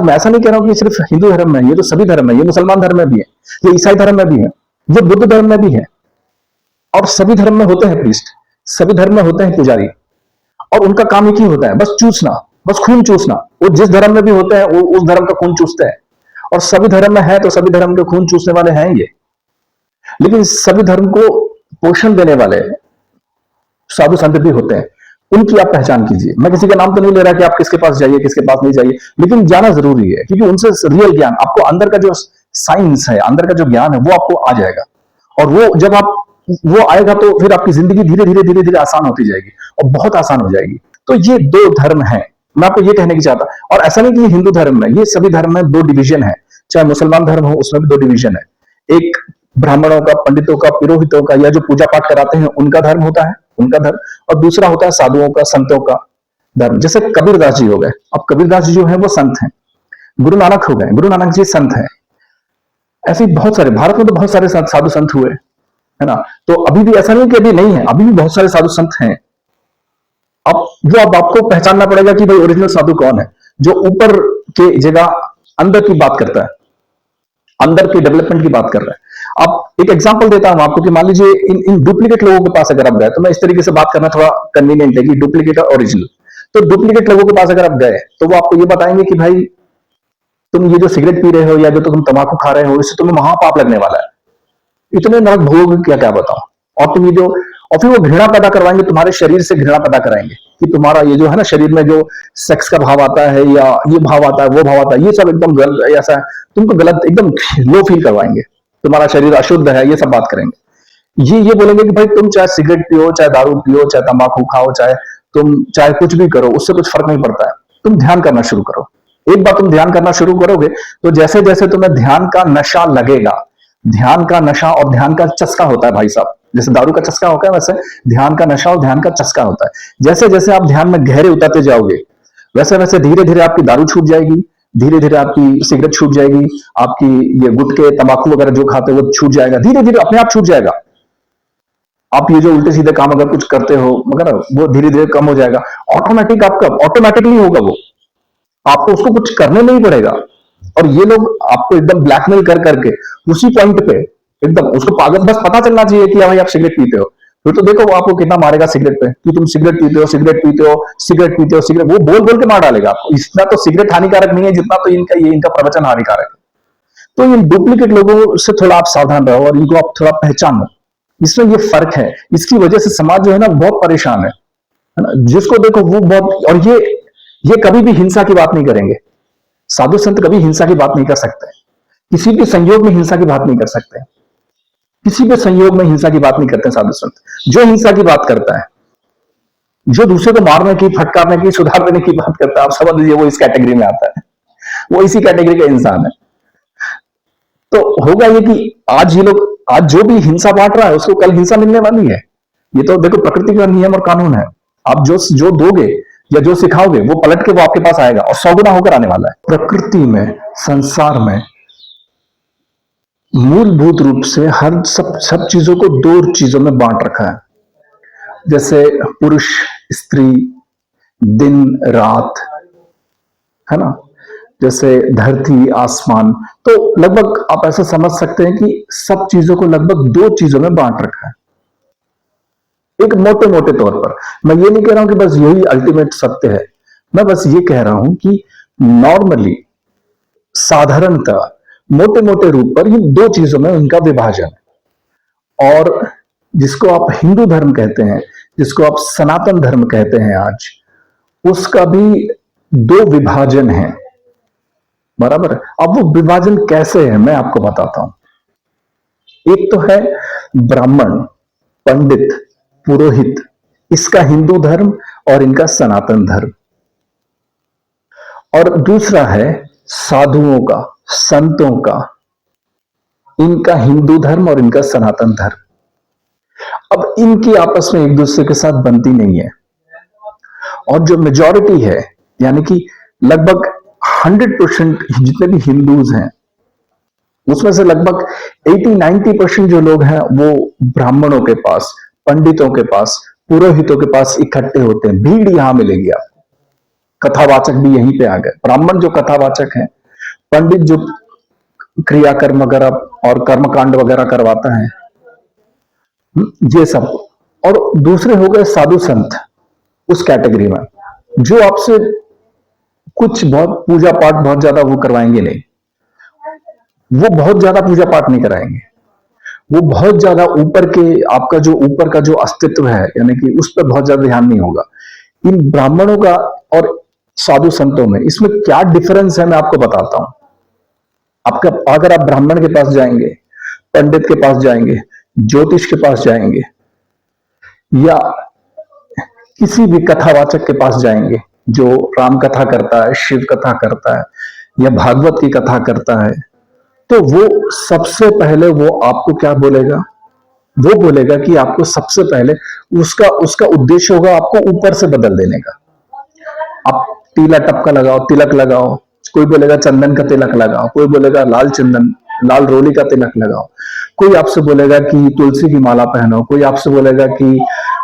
मैं ऐसा नहीं कह रहा हूं कि सिर्फ हिंदू धर्म में, ये तो सभी धर्म में, ये मुसलमान धर्म में भी है, ये ईसाई धर्म में भी है, ये बुद्ध धर्म में भी है, और सभी धर्म में होते हैं प्रीस्ट, सभी धर्म में होते हैं पुजारी, और उनका काम एक ही होता है, बस चूसना, बस खून चूसना। वो जिस धर्म में भी होते हैं वो उस धर्म का खून चूसते हैं, और सभी धर्म में है तो सभी धर्म के खून चूसने वाले हैं ये। लेकिन सभी धर्म को पोषण देने वाले साधु संत भी होते हैं, उनकी आप पहचान कीजिए। मैं किसी का नाम तो नहीं ले रहा कि आप किसके पास जाइए किसके पास नहीं जाइए, लेकिन जाना जरूरी है, क्योंकि उनसे रियल ज्ञान आपको, अंदर का जो साइंस है, अंदर का जो ज्ञान है वो आपको आ जाएगा, और वो जब आप वो आएगा तो फिर आपकी जिंदगी धीरे धीरे धीरे धीरे आसान होती जाएगी, और बहुत आसान हो जाएगी। तो ये दो धर्म है, मैं आपको ये कहने की चाहता, और ऐसा नहीं कि ये हिंदू धर्म में, ये सभी धर्म में दो डिवीजन है, चाहे मुसलमान धर्म हो उसमें भी दो डिवीजन है। एक ब्राह्मणों का, पंडितों का, पुरोहितों का, या जो पूजा पाठ कराते हैं उनका धर्म होता है, उनका धर्म, और दूसरा होता है साधुओं का, संतों का धर्म। जैसे कबीरदास जी हो गए, अब कबीरदास जी जो है वो संत हैं, गुरु नानक हो गए, गुरु नानक जी संत हैं, ऐसे बहुत सारे, भारत में तो बहुत सारे साधु संत हुए, है ना। तो अभी भी ऐसा नहीं कि अभी नहीं है, अभी भी बहुत सारे साधु संत हैं। अब वो अब आपको पहचानना पड़ेगा कि भाई ओरिजिनल साधु कौन है, जो ऊपर के जगह अंदर की बात करता है, अंदर के डेवलपमेंट की बात कर रहा है। अब एक एग्जांपल देता हूं आपको कि मान लीजिए इन डुप्लीकेट लोगों के पास अगर आप गए, तो मैं इस तरीके से बात करना थोड़ा कन्वीनियंट है कि डुप्लीकेट और ओरिजिनल। तो डुप्लीकेट लोगों के पास अगर आप गए तो वो आपको ये बताएंगे कि भाई तुम ये जो सिगरेट पी रहे हो या जो तुम तंबाकू खा रहे हो, इससे तुम्हें महापाप लगने वाला है, इतने नरक भोगोगे, क्या क्या बताओ। और तुम ये जो, और फिर वो घृणा पैदा करवाएंगे, तुम्हारे शरीर से घृणा पैदा कराएंगे कि तुम्हारा ये जो है ना, शरीर में जो सेक्स का भाव आता है, या ये भाव आता है, वो भाव आता है, ये सब एकदम गलत, ऐसा है, तुमको गलत एकदम लो फील करवाएंगे, तुम्हारा शरीर अशुद्ध है, ये सब बात करेंगे। ये बोलेंगे कि भाई तुम चाहे सिगरेट पियो, चाहे दारू पियो, चाहे तंबाकू खाओ, चाहे कुछ भी करो, उससे कुछ फर्क नहीं पड़ता है, तुम ध्यान करना शुरू करो। एक बार तुम ध्यान करना शुरू करोगे तो जैसे जैसे तुम्हें ध्यान का नशा लगेगा, ध्यान का नशा और ध्यान का चस्का होता है भाई साहब, जैसे दारू का चस्का होता है वैसे ध्यान का नशा और ध्यान का चस्का होता है। जैसे जैसे आप ध्यान में गहरे उतरते जाओगे, वैसे वैसे धीरे धीरे आपकी दारू छूट जाएगी, धीरे धीरे आपकी सिगरेट छूट जाएगी, आपकी ये गुटखे तंबाकू वगैरह जो खाते हो वो छूट जाएगा, धीरे धीरे अपने आप छूट जाएगा। आप ये जो उल्टे सीधे काम अगर कुछ करते हो मगर वो धीरे धीरे कम हो जाएगा, ऑटोमेटिक आपका ऑटोमेटिकली होगा, वो आपको उसको कुछ करने नहीं पड़ेगा। और ये लोग आपको एकदम ब्लैकमेल कर करके उसी पॉइंट पे एकदम उसको पागल, बस पता चलना चाहिए कि भाई आप सिगरेट पीते हो, फिर तो देखो वो आपको कितना मारेगा सिगरेट पे कि तुम सिगरेट पीते हो, सिगरेट पीते हो, सिगरेट पीते हो, सिगरेट, वो बोल बोल के मार डालेगा आपको। इतना तो सिगरेट हानिकारक नहीं है जितना तो इनका प्रवचन हानिकारक है। तो इन डुप्लीकेट लोगों से थोड़ा आप सावधान रहो और इनको आप थोड़ा पहचानो, इसमें ये फर्क है। इसकी वजह से समाज जो है ना बहुत परेशान है ना, जिसको देखो वो बहुत, और ये कभी भी हिंसा की बात नहीं करेंगे, साधु संत कभी हिंसा की बात नहीं कर सकते, किसी भी संयोग में हिंसा की बात नहीं कर सकते, किसी भी संयोग में हिंसा की बात नहीं करते साधु संत। जो हिंसा की बात करता है, जो दूसरे को मारने की, फटकारने की, सुधार देने की बात करता है, आप समझ लीजिए वो इस कैटेगरी में आता है, वो इसी कैटेगरी का इंसान है। तो होगा ये कि आज ये लोग, आज जो भी हिंसा बांट रहा है उसको कल हिंसा मिलने वाली है। ये तो देखो प्रकृति का नियम और कानून है, आप जो दोगे या जो सिखाओगे वो पलट के वो आपके पास आएगा और 100 गुना होकर आने वाला है। प्रकृति में, संसार में मूलभूत रूप से हर सब चीजों को दो चीजों में बांट रखा है, जैसे पुरुष स्त्री, दिन रात, है ना, जैसे धरती आसमान। तो लगभग आप ऐसा समझ सकते हैं कि सब चीजों को लगभग दो चीजों में बांट रखा है, एक मोटे मोटे तौर पर। मैं ये नहीं कह रहा हूं कि बस यही अल्टीमेट सत्य है, मैं बस ये कह रहा हूं कि नॉर्मली, साधारणतः, मोटे मोटे रूप पर ये दो चीजों में उनका विभाजन है। और जिसको आप हिंदू धर्म कहते हैं, जिसको आप सनातन धर्म कहते हैं आज, उसका भी दो विभाजन है, बराबर। अब वो विभाजन कैसे है मैं आपको बताता हूं। एक तो है ब्राह्मण, पंडित, पुरोहित, इसका हिंदू धर्म और इनका सनातन धर्म। और दूसरा है साधुओं का, संतों का, इनका हिंदू धर्म और इनका सनातन धर्म। अब इनकी आपस में एक दूसरे के साथ बनती नहीं है, और जो मेजॉरिटी है, यानी कि लगभग 100% जितने भी हिंदूज हैं उसमें से लगभग 80-90% जो लोग हैं वो ब्राह्मणों के पास, पंडितों के पास, पुरोहितों के पास इकट्ठे होते हैं। भीड़ यहां मिलेगी आपको, कथावाचक भी यहीं पे आ गए। ब्राह्मण जो कथावाचक हैं पंडित जो क्रियाकर्म वगैरह और कर्मकांड वगैरह करवाता है, ये सब। और दूसरे हो गए साधु संत उस कैटेगरी में, जो आपसे कुछ बहुत पूजा पाठ बहुत ज्यादा वो करवाएंगे नहीं, वो बहुत ज्यादा पूजा पाठ नहीं कराएंगे, वो बहुत ज्यादा ऊपर के आपका जो ऊपर का जो अस्तित्व है यानी कि उस पर बहुत ज्यादा ध्यान नहीं होगा। इन ब्राह्मणों का और साधु संतों में इसमें क्या डिफरेंस है मैं आपको बताता हूं। आपका अगर आप ब्राह्मण के पास जाएंगे, पंडित के पास जाएंगे, ज्योतिष के पास जाएंगे, या किसी भी कथावाचक के पास जाएंगे जो राम कथा करता है, शिव कथा करता है या भागवत की कथा करता है, तो वो सबसे पहले वो आपको क्या बोलेगा? वो बोलेगा कि आपको सबसे पहले उसका उसका उद्देश्य होगा आपको ऊपर से बदल देने का। आप टीला टपका लगाओ, तिलक लगाओ, कोई बोलेगा चंदन का तिलक लगाओ, कोई बोलेगा लाल चंदन लाल रोली का तिलक लगाओ, कोई आपसे बोलेगा कि तुलसी की माला पहनो, कोई आपसे बोलेगा कि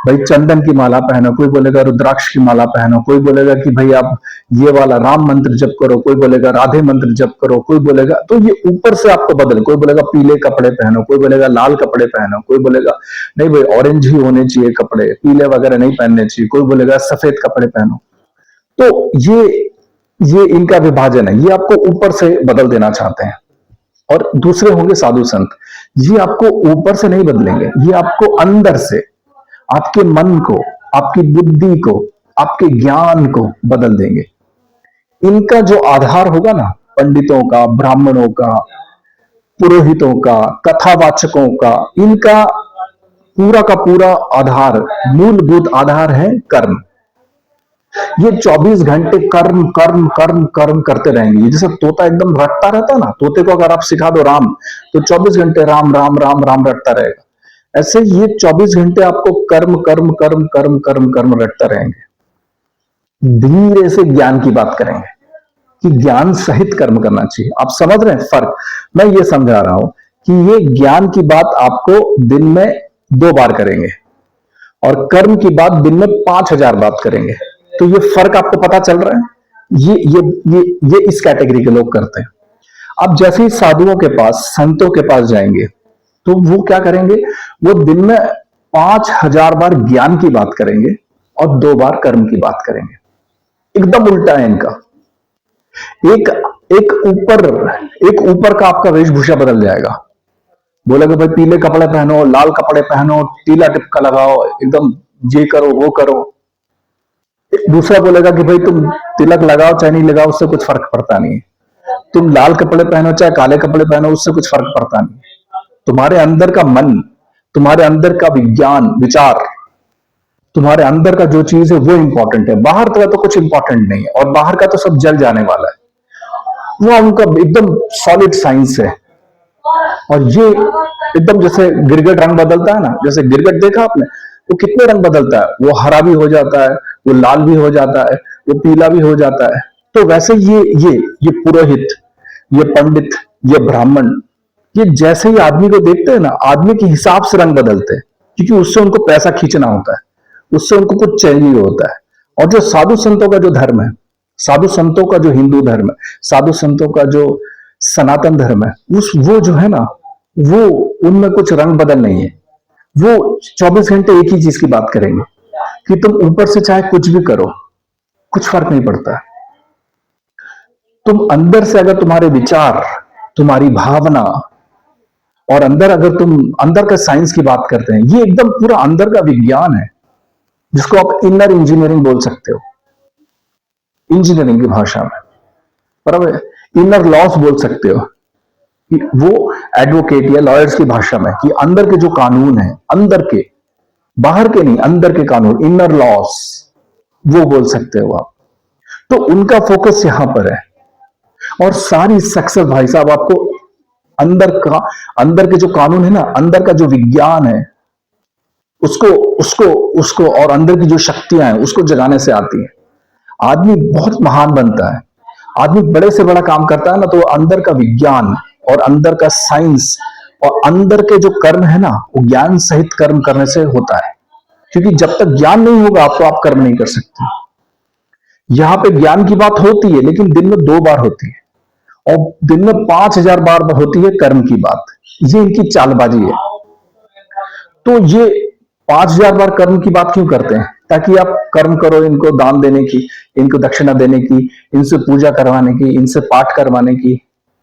भाई चंदन की माला पहनो, कोई बोलेगा रुद्राक्ष की माला पहनो, कोई बोलेगा कि भाई आप ये वाला राम मंत्र जप करो, कोई बोलेगा राधे मंत्र जप करो, कोई बोलेगा, तो ये ऊपर से आपको बदल, कोई बोलेगा पीले कपड़े पहनो, कोई बोलेगा लाल कपड़े पहनो, कोई बोलेगा नहीं भाई ऑरेंज ही होने चाहिए कपड़े, पीले वगैरह नहीं पहनने चाहिए, कोई बोलेगा सफेद कपड़े पहनो। तो ये इनका विभाजन है, ये आपको ऊपर से बदल देना चाहते हैं। और दूसरे होंगे साधु संत, ये आपको ऊपर से नहीं बदलेंगे, ये आपको अंदर से आपके मन को, आपकी बुद्धि को, आपके ज्ञान को बदल देंगे। इनका जो आधार होगा ना, पंडितों का, ब्राह्मणों का, पुरोहितों का, कथावाचकों का, इनका पूरा का पूरा आधार, मूलभूत आधार है कर्म। ये 24 घंटे कर्म कर्म कर्म कर्म करते रहेंगे। जैसे तोता एकदम रटता रहता है ना, तोते को अगर आप सिखा दो राम, तो 24 घंटे राम राम राम राम रटता रहेगा। ऐसे ये 24 घंटे आपको कर्म कर्म कर्म कर्म कर्म कर्म रटता रहेंगे। धीरे से ज्ञान की बात करेंगे कि ज्ञान सहित कर्म करना चाहिए। आप समझ रहे हैं फर्क? मैं ये समझा रहा हूं कि ये ज्ञान की बात आपको दिन में 2 बार करेंगे और कर्म की बात दिन में 5000 बात करेंगे। तो ये फर्क आपको पता चल रहा है? ये इस कैटेगरी के लोग करते हैं। अब जैसे ही साधुओं के पास, संतों के पास जाएंगे, तो वो क्या करेंगे? वो दिन में 5000 बार ज्ञान की बात करेंगे और 2 बार कर्म की बात करेंगे। एकदम उल्टा है इनका। एक एक ऊपर का आपका वेशभूषा बदल जाएगा। बोलेगा भाई पीले कपड़े पहनो, लाल कपड़े पहनो, टीला टिपका लगाओ, एकदम ये करो वो करो। दूसरा बोलेगा कि भाई तुम तिलक लगाओ चाहे नहीं लगाओ, उससे कुछ फर्क पड़ता नहीं है। तुम लाल कपड़े पहनो चाहे काले कपड़े पहनो, उससे कुछ फर्क पड़ता नहीं। तुम्हारे अंदर का मन, तुम्हारे अंदर का विज्ञान, विचार, तुम्हारे अंदर का जो चीज है वो इंपॉर्टेंट है। बाहर का तो कुछ इंपॉर्टेंट नहीं है, और बाहर का तो सब जल जाने वाला है। वो उनका एकदम सॉलिड साइंस है। और ये एकदम जैसे गिरगिट रंग बदलता है ना, जैसे गिरगिट देखा आपने, वो कितने रंग बदलता है, वो हरा भी हो जाता है, वो लाल भी हो जाता है, वो पीला भी हो जाता है। तो वैसे ये पुरोहित, ये पंडित, ये ब्राह्मण, ये जैसे ही आदमी को देखते हैं ना, आदमी के हिसाब से रंग बदलते हैं, क्योंकि उससे उनको पैसा खींचना होता है, उससे उनको कुछ चाहिए होता है। और जो साधु संतों का जो धर्म है, साधु संतों का जो हिंदू धर्म है, साधु संतों का जो सनातन धर्म है, वो जो है ना, वो उनमें कुछ रंग बदल नहीं है। वो 24 घंटे एक ही चीज की बात करेंगे कि तुम ऊपर से चाहे कुछ भी करो, कुछ फर्क नहीं पड़ता। तुम अंदर से अगर तुम्हारे विचार, तुम्हारी भावना, और अंदर अगर तुम अंदर का साइंस की बात करते हैं, ये एकदम पूरा अंदर का विज्ञान है, जिसको आप इनर इंजीनियरिंग बोल सकते हो, इंजीनियरिंग की भाषा में, बराबर। इनर लॉस बोल सकते हो, कि वो एडवोकेट या लॉयर्स की भाषा में, कि अंदर के जो कानून है, अंदर के, बाहर के नहीं, अंदर के कानून, इनर लॉस, वो बोल सकते हो आप। तो उनका फोकस यहां पर है। और सारी सक्सेस भाई साहब आपको अंदर के जो कानून है ना, अंदर का जो विज्ञान है, उसको उसको उसको और अंदर की जो शक्तियां हैं उसको जगाने से आती है। आदमी बहुत महान बनता है, आदमी बड़े से बड़ा काम करता है ना, तो अंदर का विज्ञान और अंदर का साइंस और अंदर के जो कर्म है ना, वो ज्ञान सहित कर्म करने से होता है। क्योंकि जब तक ज्ञान नहीं होगा तो आप कर्म नहीं कर सकते। यहां पे ज्ञान की बात होती है, लेकिन दिन में 2 बार होती है, और दिन में 5,000 बार होती है कर्म की बात। ये इनकी चालबाजी है। तो ये 5,000 बार कर्म की बात क्यों करते हैं? ताकि आप कर्म करो, इनको दान देने की, इनको दक्षिणा देने की, इनसे पूजा करवाने की, इनसे पाठ करवाने की।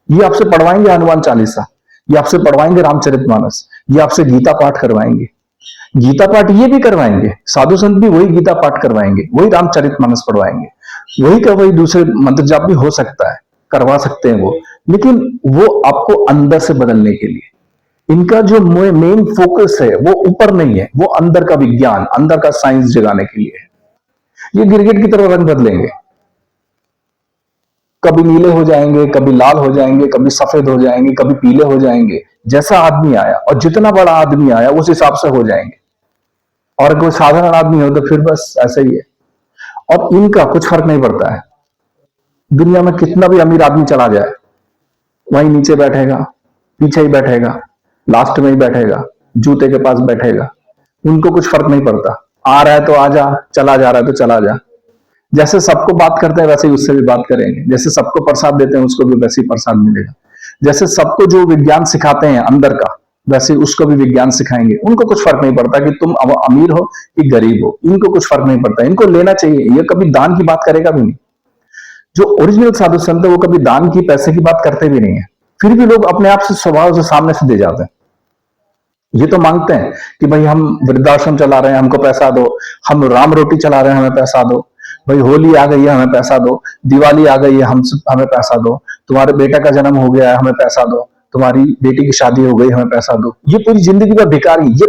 ये आपसे पढ़वाएंगे हनुमान चालीसा, ये आपसे पढ़वाएंगे रामचरितमानस, ये आपसे गीता पाठ करवाएंगे। गीता पाठ ये भी करवाएंगे, साधु संत भी वही गीता पाठ करवाएंगे, वही रामचरितमानस पढ़वाएंगे, वही का वही दूसरे मंत्र जाप भी हो सकता है, करवा सकते हैं वो, लेकिन वो आपको अंदर से बदलने के लिए। इनका जो मेन फोकस है वो ऊपर नहीं है, वो अंदर का विज्ञान, अंदर का साइंस जगाने के लिए है। ये गिरगिट की तरह रंग बदलेंगे, कभी नीले हो जाएंगे, कभी लाल हो जाएंगे, कभी सफेद हो जाएंगे, कभी पीले हो जाएंगे। जैसा आदमी आया और जितना बड़ा आदमी आया उस हिसाब से हो जाएंगे। और कोई साधारण आदमी हो तो फिर बस ऐसे ही है। और इनका कुछ फर्क नहीं पड़ता है। दुनिया में कितना भी अमीर आदमी चला जाए, वहीं नीचे बैठेगा, पीछे ही बैठेगा, लास्ट में ही बैठेगा, जूते के पास बैठेगा। उनको कुछ फर्क नहीं पड़ता। आ रहा है तो आ जा, चला जा रहा है तो चला जा। जैसे सबको बात करते हैं वैसे ही उससे भी बात करेंगे, जैसे सबको प्रसाद देते हैं उसको भी वैसे ही प्रसाद मिलेगा, जैसे सबको जो विज्ञान सिखाते हैं अंदर का वैसे उसको भी विज्ञान सिखाएंगे। उनको कुछ फर्क नहीं पड़ता कि तुम अमीर हो कि गरीब हो, इनको कुछ फर्क नहीं पड़ता। इनको लेना चाहिए, ये कभी दान की बात करेगा भी नहीं। जो ओरिजिनल साधु संत है वो कभी दान की, पैसे की बात करते भी नहीं है। फिर भी लोग अपने आप से, स्वभाव से सामने से दे जाते हैं। ये तो मांगते हैं कि भाई हम वृद्धाश्रम चला रहे हैं, हमको पैसा दो, हम राम रोटी चला रहे हैं, हमें पैसा दो, भाई होली आ गई है हमें पैसा दो, दिवाली आ गई है हमें पैसा दो, तुम्हारे बेटा का जन्म हो गया है हमें पैसा दो, तुम्हारी बेटी की शादी हो गई हमें पैसा दो। ये पूरी जिंदगी का भिखारी, ये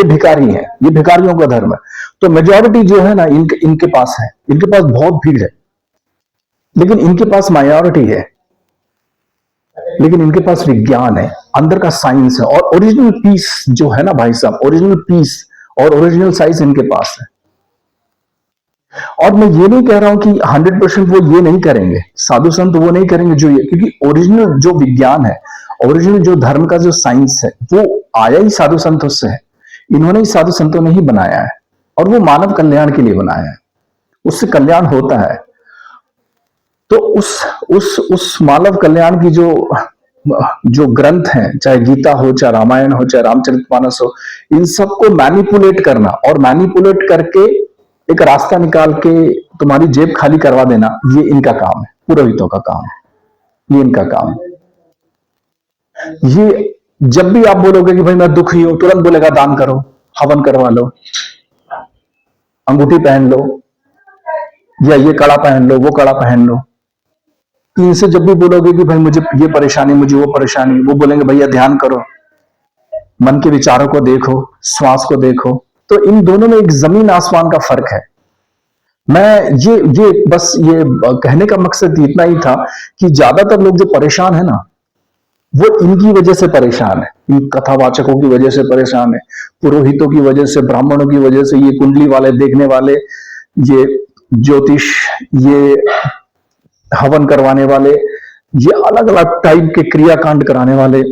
भिखारी है, ये भिखारियों का धर्म है। तो मेजोरिटी जो है ना इनके पास है, इनके पास बहुत भीड़ है, लेकिन इनके पास माइनॉरिटी है, लेकिन इनके पास विज्ञान है, अंदर का साइंस है। और ओरिजिनल पीस जो है ना भाई साहब, ओरिजिनल पीस और ओरिजिनल साइंस इनके पास है। और मैं ये नहीं कह रहा हूं कि 100% वो ये नहीं करेंगे, साधु संत वो नहीं करेंगे जो ये, क्योंकि ओरिजिनल जो विज्ञान है, ओरिजिनल जो धर्म का जो साइंस है वो आया ही साधु संतों से है। इन्होंने ही साधु संतों ने ही बनाया है, और वो मानव कल्याण के लिए बनाया है, उससे कल्याण होता है। तो उस मानव कल्याण की जो ग्रंथ हैं, चाहे गीता हो, चाहे रामायण हो, चाहे रामचरितमानस हो, इन सबको मैनिपुलेट करना और मैनिपुलेट करके एक रास्ता निकाल के तुम्हारी जेब खाली करवा देना, ये इनका काम है, पुरोहितों का काम है, ये इनका काम है। ये जब भी आप बोलोगे कि भाई मैं दुखी हूं, तुरंत बोलेगा दान करो, हवन करवा लो, अंगूठी पहन लो, या ये कड़ा पहन लो, वो कड़ा पहन लो। इनसे जब भी बोलोगे कि भाई मुझे ये परेशानी, मुझे वो परेशानी, वो बोलेंगे भैया ध्यान करो, मन के विचारों को देखो, श्वास को देखो। तो इन दोनों में एक जमीन आसमान का फर्क है। मैं ये बस ये कहने का मकसद इतना ही था कि ज्यादातर लोग जो परेशान है ना, वो इनकी वजह से परेशान है, इन कथावाचकों की वजह से परेशान है, पुरोहितों की वजह से, ब्राह्मणों की वजह से, ये कुंडली वाले देखने वाले, ये ज्योतिष, ये हवन करवाने वाले, ये अलग अलग टाइप के क्रियाकांड कराने वाले,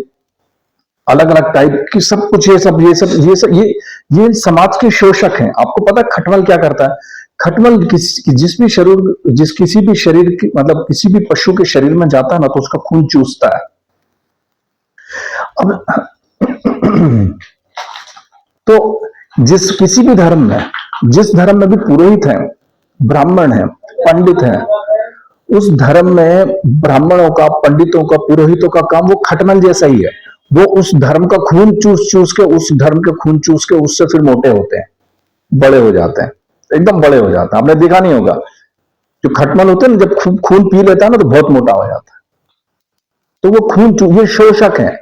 अलग अलग टाइप की सब कुछ, ये समाज के शोषक हैं। आपको पता है खटमल क्या करता है? खटमल किसी भी शरीर की, मतलब किसी भी पशु के शरीर में जाता है ना, तो उसका खून चूसता है। अब तो किसी भी धर्म में, जिस धर्म में भी पुरोहित हैं, ब्राह्मण हैं, पंडित हैं, उस धर्म में ब्राह्मणों का, पंडितों का, पुरोहितों का काम वो खटमल जैसा ही है। वो उस धर्म का खून चूस के, उस धर्म के खून चूस के उससे फिर मोटे होते हैं, बड़े हो जाते हैं, एकदम बड़े हो जाते हैं। आपने देखा नहीं होगा, जो खटमल होते हैं ना, जब खून पी लेता है ना तो बहुत मोटा हो जाता है। तो वो ये शोषक है।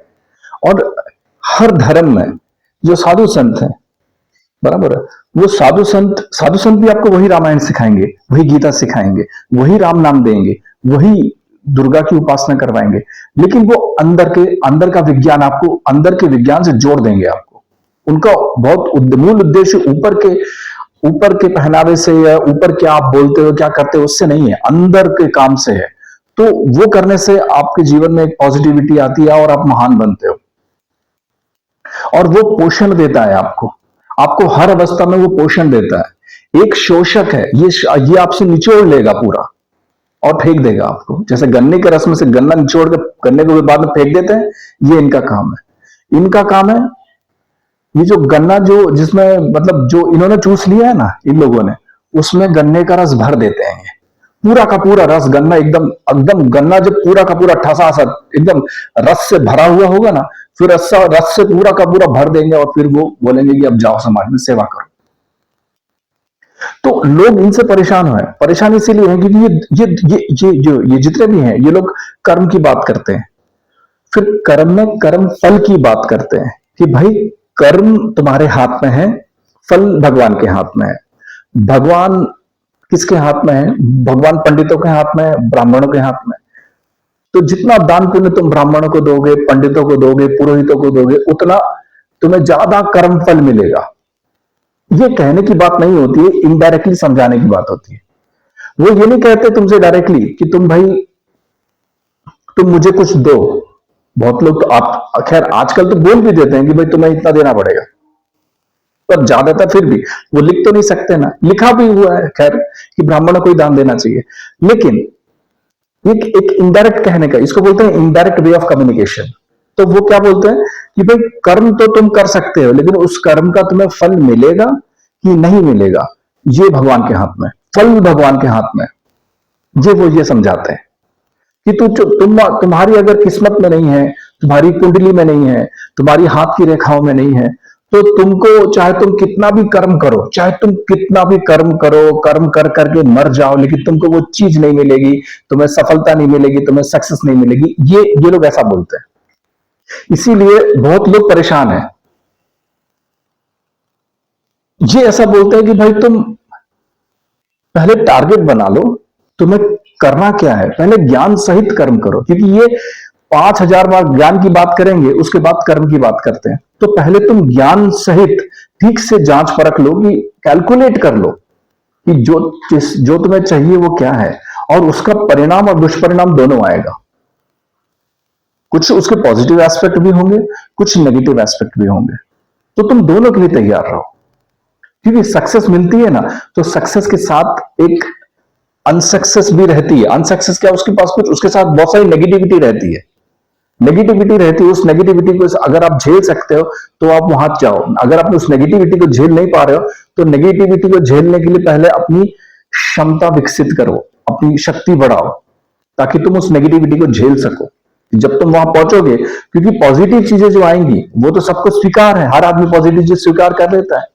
और हर धर्म में जो साधु संत हैं, बराबर है, वो साधु संत भी आपको वही रामायण सिखाएंगे, वही गीता सिखाएंगे, वही राम नाम देंगे, वही दुर्गा की उपासना करवाएंगे, लेकिन वो अंदर का विज्ञान आपको, अंदर के विज्ञान से जोड़ देंगे आपको। उनका बहुत मूल उद्देश्य ऊपर के पहनावे से या ऊपर क्या आप बोलते हो, क्या करते हो, उससे नहीं है, अंदर के काम से है। तो वो करने से आपके जीवन में एक पॉजिटिविटी आती है और आप महान बनते हो। और वो पोषण देता है आपको हर अवस्था में वो पोषण देता है। एक शोषक है, ये आपसे निचोड़ लेगा पूरा, और फेंक देगा आपको। जैसे गन्ने के रस में से गन्ना निचोड़ के गन्ने को बाद में फेंक देते हैं, ये इनका काम है। इनका काम है ये जो गन्ना जो जिसमें मतलब जो इन्होंने चूस लिया है ना इन लोगों ने, उसमें गन्ने का रस भर देते हैं। पूरा का पूरा रस गन्ना एकदम एकदम गन्ना जब पूरा का पूरा ठसा सा एकदम रस से भरा हुआ होगा ना, फिर रस से पूरा का पूरा भर देंगे और फिर वो बोलेंगे कि अब जाओ समाज में सेवा करो। तो लोग इनसे परेशान हैं। परेशान इसीलिए है क्योंकि ये जितने भी हैं ये लोग कर्म की बात करते हैं, फिर कर्म में कर्म फल की बात करते हैं कि भाई कर्म तुम्हारे हाथ में है, फल भगवान के हाथ में है। भगवान किसके हाथ में है? भगवान पंडितों के हाथ में है, ब्राह्मणों के हाथ में। तो जितना दान पुण्य तुम ब्राह्मणों को दोगे, पंडितों को दोगे, पुरोहितों को दोगे, उतना तुम्हें ज्यादा कर्म फल मिलेगा। ये कहने की बात नहीं होती है, इनडायरेक्टली समझाने की बात होती है। वो ये नहीं कहते तुमसे डायरेक्टली कि तुम भाई तुम मुझे कुछ दो। बहुत लोग तो आप खैर आजकल तो बोल भी देते हैं कि भाई तुम्हें इतना देना पड़ेगा, पर ज्यादातर फिर भी वो लिख तो नहीं सकते ना। लिखा भी हुआ है खैर कि ब्राह्मणों को ही दान देना चाहिए, लेकिन एक इनडायरेक्ट कहने का, इसको बोलते हैं इनडायरेक्ट वे ऑफ कम्युनिकेशन। तो वो क्या बोलते हैं कि भाई कर्म तो तुम कर सकते हो, लेकिन उस कर्म का तुम्हें फल मिलेगा कि नहीं मिलेगा ये भगवान के हाथ में, फल भगवान के हाथ में। वो ये समझाते हैं कि तुम्हारी अगर किस्मत में नहीं है, तुम्हारी कुंडली में नहीं है, तुम्हारी हाथ की रेखाओं में नहीं है, तो तुमको चाहे तुम कितना भी कर्म करो, चाहे तुम कितना भी कर्म करो, कर्म कर करके मर जाओ, लेकिन तुमको वो चीज नहीं मिलेगी, तुम्हें सफलता नहीं मिलेगी, तुम्हें सक्सेस नहीं मिलेगी। ये लोग ऐसा बोलते हैं। इसीलिए बहुत लोग परेशान हैं। ये ऐसा बोलते हैं कि भाई तुम पहले टारगेट बना लो, तुम्हें करना क्या है, पहले ज्ञान सहित कर्म करो। क्योंकि ये 5000 बार ज्ञान की बात करेंगे, उसके बाद कर्म की बात करते हैं। तो पहले तुम ज्ञान सहित ठीक से जांच परख लो, कि कैलकुलेट कर लो कि जो तुम्हें चाहिए वो क्या है, और उसका परिणाम और दुष्परिणाम दोनों आएगा। कुछ उसके पॉजिटिव एस्पेक्ट भी होंगे, कुछ नेगेटिव एस्पेक्ट भी होंगे। तो तुम दोनों के लिए तैयार रहो, क्योंकि सक्सेस मिलती है ना, तो सक्सेस के साथ एक अनसक्सेस भी रहती है। अनसक्सेस क्या, उसके पास कुछ उसके साथ बहुत सारी नेगेटिविटी रहती है। उस नेगेटिविटी को अगर आप झेल सकते हो तो आप वहां जाओ। अगर आप उस नेगेटिविटी को झेल नहीं पा रहे हो, तो नेगेटिविटी को झेलने के लिए पहले अपनी क्षमता विकसित करो, अपनी शक्ति बढ़ाओ, ताकि तुम उस नेगेटिविटी को झेल सको। जब तुम वहां पहुंचोगे, क्योंकि पॉजिटिव चीजें जो आएंगी वो तो सबको स्वीकार है, हर आदमी पॉजिटिव चीज स्वीकार कर लेता है।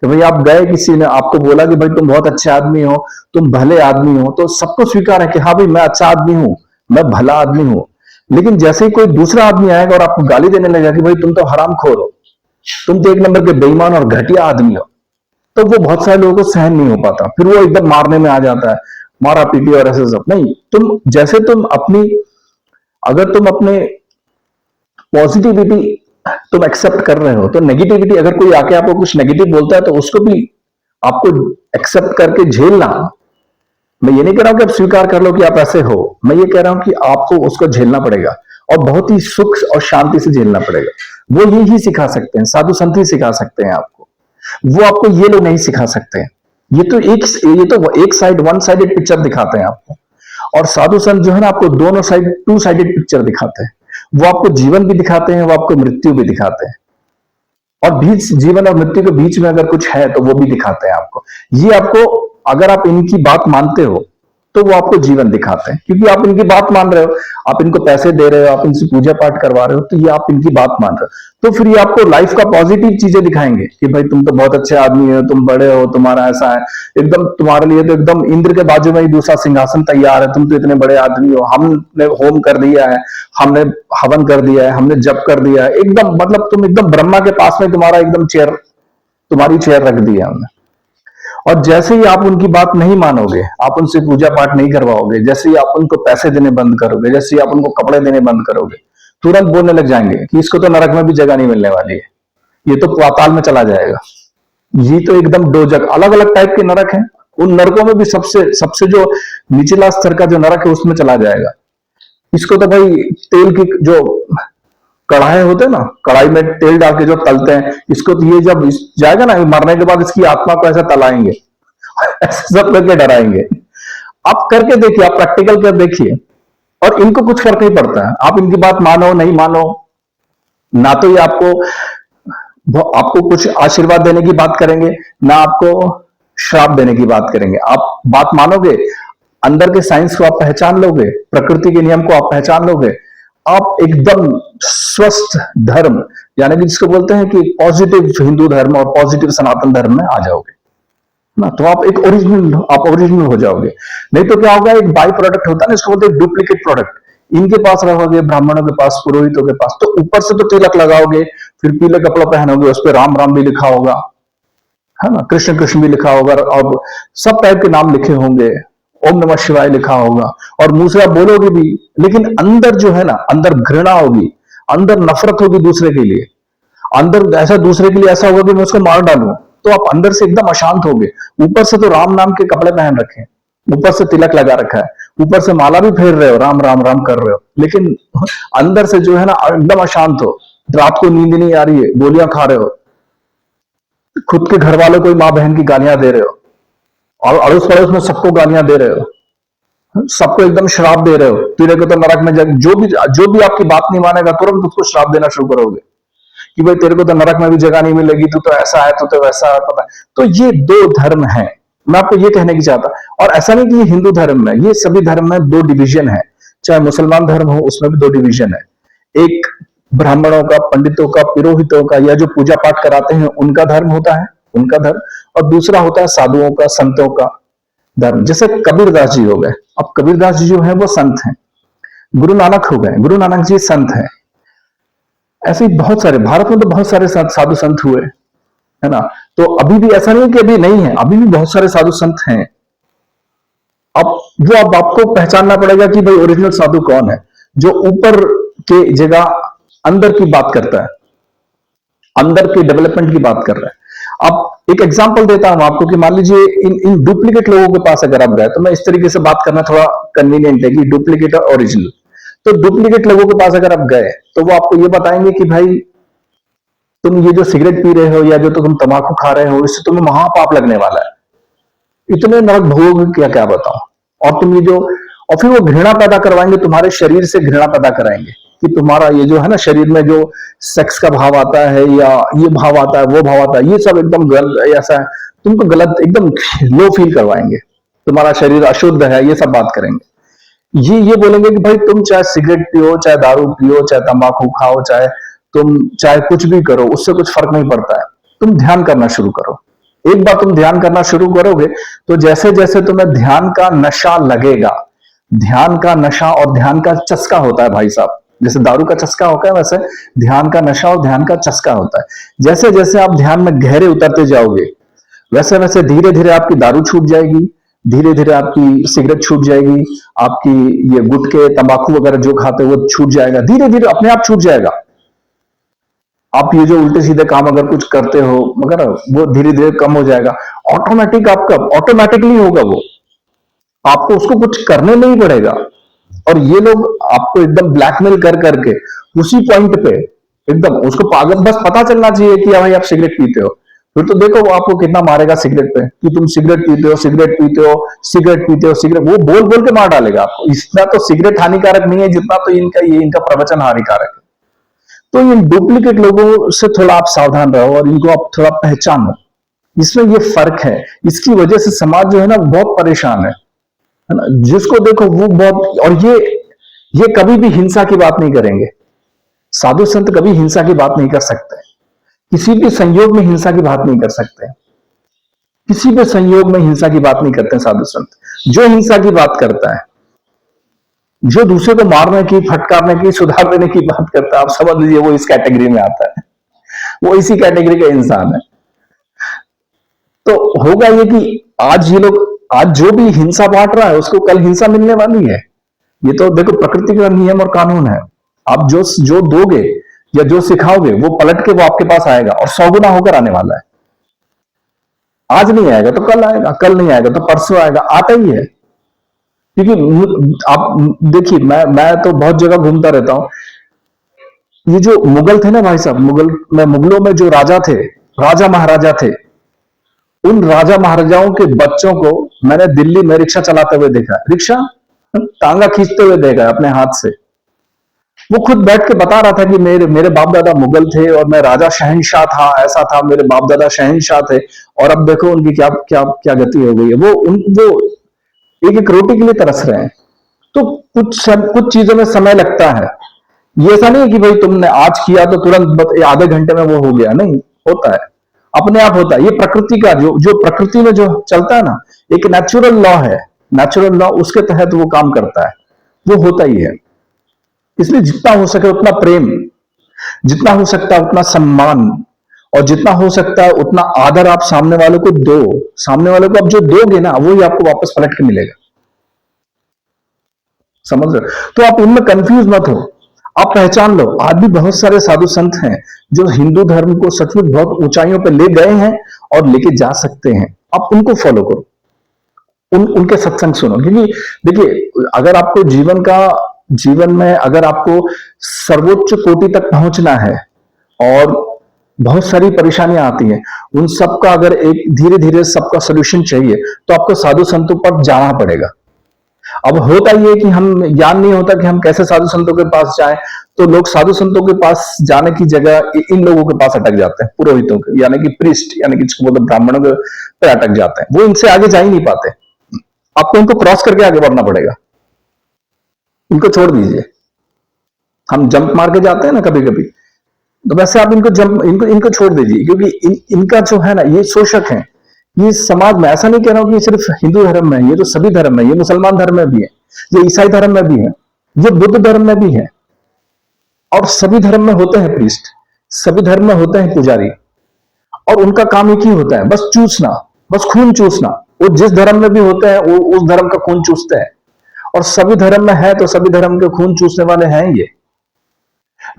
कि भाई आप गए, किसी ने आपको बोला कि भाई तुम बहुत अच्छे आदमी हो, तुम भले आदमी हो, तो सबको स्वीकार है कि हाँ भाई मैं अच्छा आदमी हूं, मैं भला आदमी हूं। लेकिन जैसे ही कोई दूसरा आदमी आएगा और आपको गाली देने लगेगा कि भाई तुम तो हरामखोर हो, तुम तो एक नंबर के बेईमान और घटिया आदमी हो, तो वो बहुत सारे लोगों को सहन नहीं हो पाता, फिर वो एकदम मारने में आ जाता है, मारा पीटी और ऐसे सब नहीं। अगर तुम अपने पॉजिटिविटी तुम एक्सेप्ट कर रहे हो, तो नेगेटिविटी अगर कोई आके आपको कुछ नेगेटिव बोलता है तो उसको भी आपको एक्सेप्ट करके झेलना। मैं ये नहीं कह रहा हूं कि आप स्वीकार कर लो कि आप ऐसे हो, मैं ये कह रहा हूं कि आपको उसको झेलना पड़ेगा, और बहुत ही सुख और शांति से झेलना पड़ेगा। वो यही सिखा सकते हैं, साधु संत ही सिखा सकते हैं आपको, वो आपको ये लोग नहीं सिखा सकते हैं। ये तो एक साइड, वन साइडेड पिक्चर दिखाते हैं आपको, और साधु संत जो है ना आपको दोनों साइड, टू साइडेड पिक्चर दिखाते हैं। वो आपको जीवन भी दिखाते हैं, वो आपको मृत्यु भी दिखाते हैं, और बीच जीवन और मृत्यु के बीच में अगर कुछ है तो वो भी दिखाते हैं आपको। ये आपको, अगर आप इनकी बात मानते हो तो वो आपको जीवन दिखाते हैं, क्योंकि आप इनकी बात मान रहे हो, आप इनको पैसे दे रहे हो, आप इनसे पूजा पाठ करवा रहे हो, तो ये आप इनकी बात मान रहे हो, तो फिर ये आपको लाइफ का पॉजिटिव चीजें दिखाएंगे कि भाई तुम तो बहुत अच्छे आदमी हो, तुम बड़े हो, तुम्हारा ऐसा है, एकदम तुम्हारे लिए तो एकदम इंद्र के बाजू में ही दूसरा सिंहासन तैयार है, तुम तो इतने बड़े आदमी हो, हमने होम कर दिया है, हमने हवन कर दिया है, हमने जप कर दिया है, एकदम मतलब तुम एकदम ब्रह्मा के पास में तुम्हारा एकदम चेयर, तुम्हारी चेयर रख दी है हमने। और जैसे ही आप उनकी बात नहीं मानोगे, आप उनसे पूजा पाठ नहीं करवाओगे, जैसे ही आप उनको पैसे देने बंद करोगे, जैसे ही आप उनको कपड़े देने बंद करोगे, तुरंत बोलने लग जाएंगे कि इसको तो नरक में भी जगह नहीं मिलने वाली है, ये तो पाताल में चला जाएगा। ये तो एकदम दो जगह, अलग अलग टाइप के नरक हैं, उन नरकों में भी सबसे जो निचला स्तर का जो नरक है उसमें चला जाएगा। इसको तो भाई तेल की जो कढ़ाई होते हैं ना, कढ़ाई में तेल डाल के जो तलते हैं, इसको तो ये जब जाएगा ना मरने के बाद इसकी आत्मा को ऐसा तलाएंगे, ऐसे सब करके डराएंगे। आप करके देखिए, आप प्रैक्टिकल कर देखिए, और इनको कुछ फर्क नहीं पड़ता है, आप इनकी बात मानो नहीं मानो। ना तो ये आपको वो आपको कुछ आशीर्वाद देने की बात करेंगे, ना आपको श्राप देने की बात करेंगे। आप बात मानोगे, अंदर के साइंस को आप पहचान लोगे, प्रकृति के नियम को आप पहचान लोगे, आप एकदम स्वस्थ धर्म, यानी कि जिसको बोलते हैं कि पॉजिटिव हिंदू धर्म और पॉजिटिव सनातन धर्म में आ जाओगे ना, तो आप एक ओरिजिनल, आप ओरिजिनल हो जाओगे। नहीं तो क्या होगा, एक बाई प्रोडक्ट होता है ना, इसको बोलते हैं डुप्लीकेट प्रोडक्ट। इनके पास रहोगे, ब्राह्मणों के पास, पुरोहितों के पास, तो ऊपर से तो तिलक लगाओगे, फिर पीले कपड़ा पहनोगे, उस पर राम राम भी लिखा होगा, है ना, कृष्ण कृष्ण भी लिखा होगा, और सब टाइप के नाम लिखे होंगे, ओम नमः शिवाय लिखा होगा, और मुंह से आप बोलोगे भी, लेकिन अंदर जो है ना, अंदर घृणा होगी, अंदर नफरत होगी दूसरे के लिए, अंदर ऐसा दूसरे के लिए ऐसा होगा कि मैं उसको मार डालूं, तो आप अंदर से एकदम अशांत होगे। ऊपर से तो राम नाम के कपड़े पहन रखे हैं, ऊपर से तिलक लगा रखा है, ऊपर से माला भी फेर रहे हो, राम राम राम कर रहे हो, लेकिन अंदर से जो है ना एकदम अशांत हो, रात को नींद नहीं आ रही है, गोलियां खा रहे हो, खुद के घर वालों को माँ बहन की गालियां दे रहे हो, और अड़ोस पड़ोस में सबको गालियां दे रहे हो, सबको एकदम श्राप दे रहे हो, तेरे को तो नरक में जो भी आपकी बात नहीं मानेगा तुरंत उसको श्राप देना शुरू करोगे कि भाई तेरे को तो नरक में भी जगह नहीं मिलेगी, तू तो ऐसा है, तू तो वैसा है, पता है। तो ये दो धर्म है, मैं आपको ये कहने की चाहता, और ऐसा नहीं कि ये हिंदू धर्म में, ये सभी धर्म में दो डिवीजन है। चाहे मुसलमान धर्म हो, उसमें भी दो डिवीजन है। एक ब्राह्मणों का, पंडितों का, पुरोहितों का, या जो पूजा पाठ कराते हैं उनका धर्म होता है, उनका धर्म, और दूसरा होता है साधुओं का, संतों का धर्म। जैसे कबीरदास जी हो गए, अब कबीरदास जी जो है वो संत हैं, गुरु नानक हो गए, गुरु नानक जी संत हैं, ऐसे ही बहुत सारे, भारत में तो बहुत सारे साधु संत हुए, है ना। तो अभी भी ऐसा नहीं कि अभी नहीं है, अभी भी बहुत सारे साधु संत हैं। अब वो अब आपको पहचानना पड़ेगा कि भाई ओरिजिनल साधु कौन है, जो ऊपर के जगह अंदर की बात करता है, अंदर के डेवलपमेंट की बात कर रहा है। अब एक एग्जांपल देता हूं आपको कि मान लीजिए इन डुप्लीकेट लोगों के पास अगर आप गए, तो मैं इस तरीके से बात करना थोड़ा कन्वीनियंट है कि डुप्लीकेट और ओरिजिनल। तो डुप्लीकेट लोगों के पास अगर आप गए, तो वो आपको ये बताएंगे कि भाई तुम ये जो सिगरेट पी रहे हो, या जो तुम तंबाकू खा रहे हो, इससे तुम्हें महापाप लगने वाला है, इतने नरक भोगोगे, क्या क्या बताओ। और तुम ये जो, और फिर वो घृणा पैदा करवाएंगे, तुम्हारे शरीर से घृणा पैदा कराएंगे कि तुम्हारा ये जो है ना, शरीर में जो सेक्स का भाव आता है, या ये भाव आता है, वो भाव आता है, ये सब एकदम गलत, ऐसा है, तुमको गलत एकदम लो फील करवाएंगे, तुम्हारा शरीर अशुद्ध है, ये सब बात करेंगे। ये बोलेंगे कि भाई तुम चाहे सिगरेट पियो, चाहे दारू पियो, चाहे तंबाकू खाओ, चाहे कुछ भी करो, उससे कुछ फर्क नहीं पड़ता है, तुम ध्यान करना शुरू करो। एक बार तुम ध्यान करना शुरू करोगे, तो जैसे जैसे तुम्हें ध्यान का नशा लगेगा, ध्यान का नशा और ध्यान का चस्का होता है भाई साहब, जैसे दारू का चस्का होता है, वैसे ध्यान का नशा और ध्यान का चस्का होता है। जैसे जैसे आप ध्यान में गहरे उतरते जाओगे, वैसे वैसे धीरे धीरे आपकी दारू छूट जाएगी, धीरे धीरे आपकी सिगरेट छूट जाएगी, आपकी ये गुटखे तंबाकू वगैरह जो खाते हो वो छूट जाएगा, धीरे धीरे अपने आप छूट जाएगा। आप ये जो उल्टे सीधे काम अगर कुछ करते हो, मगर वो धीरे धीरे कम हो जाएगा, ऑटोमेटिक, आपका ऑटोमेटिकली होगा वो, आपको उसको कुछ करने नहीं पड़ेगा। और ये लोग आपको एकदम ब्लैकमेल कर करके उसी पॉइंट पे एकदम उसको पागल, बस पता चलना चाहिए कि भाई आप सिगरेट पीते हो, फिर तो देखो वो आपको कितना मारेगा सिगरेट पे, कि तुम सिगरेट पीते हो, सिगरेट पीते हो, सिगरेट पीते हो, सिगरेट, वो बोल बोल के मार डालेगा आपको। इतना तो सिगरेट हानिकारक नहीं है जितना तो इनका प्रवचन हानिकारक है। तो इन डुप्लीकेट लोगों से थोड़ा आप सावधान रहो, और इनको आप थोड़ा पहचानो, इसमें ये फर्क है। इसकी वजह से समाज जो है ना बहुत परेशान है ना, जिसको देखो वो बहुत, और ये कभी भी हिंसा की बात नहीं करेंगे, साधु संत कभी हिंसा की बात नहीं कर सकते, किसी भी संयोग में हिंसा की बात नहीं कर सकते, किसी भी संयोग में हिंसा की बात नहीं करते साधु संत। जो हिंसा की बात करता है, जो दूसरे को मारने की, फटकारने की, सुधार देने की बात करता है, आप समझ लीजिए वो इस कैटेगरी में आता है, वो इसी कैटेगरी का इंसान है। तो होगा ये कि आज ये लोग, आज जो भी हिंसा बांट रहा है उसको कल हिंसा मिलने वाली है। ये तो देखो प्रकृति का नियम और कानून है, आप जो दोगे या जो सिखाओगे वो पलट के वो आपके पास आएगा, और 100 गुना होकर आने वाला है। आज नहीं आएगा तो कल आएगा, कल नहीं आएगा तो परसों आएगा, आता ही है। क्योंकि आप देखिए, मैं तो बहुत जगह घूमता रहता हूं। ये जो मुगल थे ना भाई साहब, मुगलों में जो राजा थे, राजा महाराजा थे, उन राजा महाराजाओं के बच्चों को मैंने दिल्ली में रिक्शा चलाते हुए देखा, रिक्शा टांगा खींचते हुए देखा अपने हाथ से। वो खुद बैठ के बता रहा था कि मेरे मेरे बाप दादा मुगल थे और मैं राजा शहंशाह था, ऐसा था, मेरे बाप दादा शहंशाह थे, और अब देखो उनकी क्या क्या क्या गति हो गई है। वो एक एक रोटी के लिए तरस रहे हैं। तो कुछ चीजों में समय लगता है। ये ऐसा नहीं है कि भाई तुमने आज किया तो तुरंत आधे घंटे में वो हो गया, नहीं होता है, अपने आप होता है। ये प्रकृति का जो जो प्रकृति में जो चलता है ना, एक नेचुरल लॉ है, नेचुरल लॉ, उसके तहत वो काम करता है, वो होता ही है। इसलिए जितना हो सके उतना प्रेम, जितना हो सकता है उतना सम्मान, और जितना हो सकता है उतना आदर आप सामने वालों को दो। सामने वालों को आप जो दोगे ना, वो ही आपको वापस पलट के मिलेगा। समझ रहे हो? तो आप उनमें कंफ्यूज मत हो, आप पहचान लो। आज भी बहुत सारे साधु संत हैं जो हिंदू धर्म को सचमुच बहुत ऊंचाइयों पर ले गए हैं और लेके जा सकते हैं। आप उनको फॉलो करो, उनके सत्संग सुनो। क्योंकि देखिए, अगर आपको जीवन में अगर आपको सर्वोच्च कोटि तक पहुंचना है और बहुत सारी परेशानियां आती हैं, उन सबका अगर एक धीरे धीरे सबका सोल्यूशन चाहिए, तो आपको साधु संतों पर जाना पड़ेगा। अब होता ही है कि हम ज्ञान नहीं होता कि हम कैसे साधु संतों के पास जाएं, तो लोग साधु संतों के पास जाने की जगह इन लोगों के पास अटक जाते हैं, पुरोहितों के, यानी कि प्रीस्ट, यानी कि जिसको बोलते ब्राह्मणों के पे अटक जाते हैं। वो इनसे आगे जा ही नहीं पाते। आपको इनको क्रॉस करके आगे बढ़ना पड़ेगा। इनको छोड़ दीजिए। हम जंप मार के जाते हैं ना कभी कभी, तो वैसे आप इनको छोड़ दीजिए। क्योंकि इनका जो है ना, ये शोषक है। ये समाज में, ऐसा नहीं कह रहा हूं कि सिर्फ हिंदू धर्म में है, ये तो सभी धर्म में, ये मुसलमान धर्म में भी है, ये ईसाई धर्म में भी है, ये बुद्ध धर्म में भी है। और सभी धर्म में होते हैं प्रीस्ट, सभी धर्म में होते हैं पुजारी, और उनका काम एक ही होता है, बस चूसना, बस खून चूसना। वो जिस धर्म में भी होते हैं वो उस धर्म का खून चूसते हैं, और सभी धर्म में है तो सभी धर्म के खून चूसने वाले हैं ये।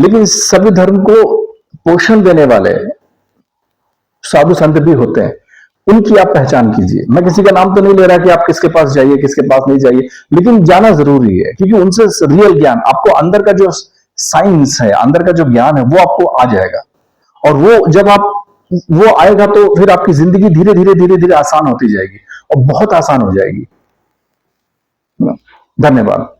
लेकिन सभी धर्म को पोषण देने वाले साधु संत भी होते हैं, उनकी आप पहचान कीजिए। मैं किसी का नाम तो नहीं ले रहा कि आप किसके पास जाइए किसके पास नहीं जाइए, लेकिन जाना जरूरी है, क्योंकि उनसे रियल ज्ञान, आपको अंदर का जो साइंस है, अंदर का जो ज्ञान है, वो आपको आ जाएगा। और वो जब वो आएगा तो फिर आपकी जिंदगी धीरे धीरे धीरे धीरे आसान होती जाएगी, और बहुत आसान हो जाएगी। धन्यवाद।